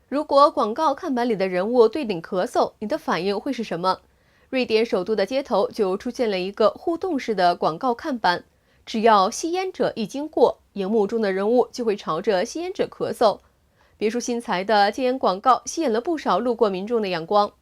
如果广告看板里的人物对你咳嗽，你的反应会是什么？瑞典首都的街头就出现了一个互动式的广告看板，只要吸烟者一经过，荧幕中的人物就会朝着吸烟者咳嗽。别出心裁的戒烟广告吸引了不少路过民众的眼光。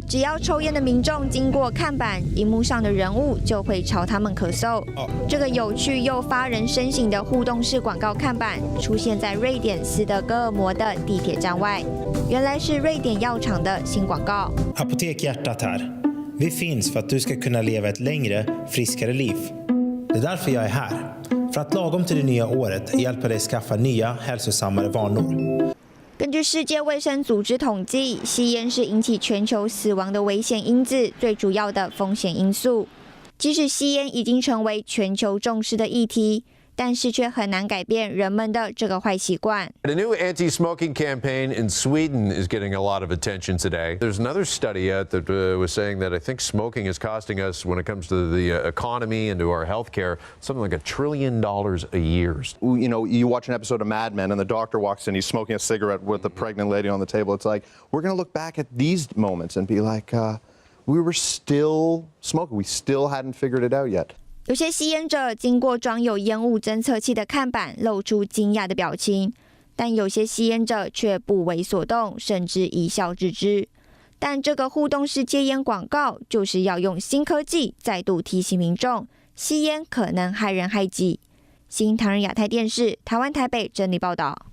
只要抽烟的民众经过看板，荧幕上的人物就会朝他们咳嗽。这个有趣又发人深省的互动式广告看板出现在瑞典斯德哥尔摩的地铁站外，原来是瑞典药厂的新广告。Apotek Hjärtat här. Vi finns för att du ska kunna leva ett längre, friskare liv. Det är därför jag är här. För att lagom till det nya året hjälpa dig skaffa nya, hälsosammare vanor. 根据世界卫生组织统计，吸烟是引起全球死亡的危险因子最主要的风险因素。即使吸烟已经成为全球重视的议题，但是却很难改变人们的这个坏习惯。A new anti-smoking campaign in Sweden is getting a lot of attention today. There's another study out that was saying that I think smoking is costing us, when it comes to the economy and to our healthcare, something like $1 trillion a year. You know, you watch an episode of Mad Men and the doctor walks in, he's smoking a cigarette with a pregnant lady on the table. It's like, we're going to look back at these moments and be like, we were still smoking. We still hadn't figured it out yet. 有些吸烟者经过装有烟雾侦测器的看板，露出惊讶的表情，但有些吸烟者却不为所动，甚至一笑置之。但这个互动式戒烟广告就是要用新科技再度提醒民众，吸烟可能害人害己。新唐人亚太电视台湾台北整理报道。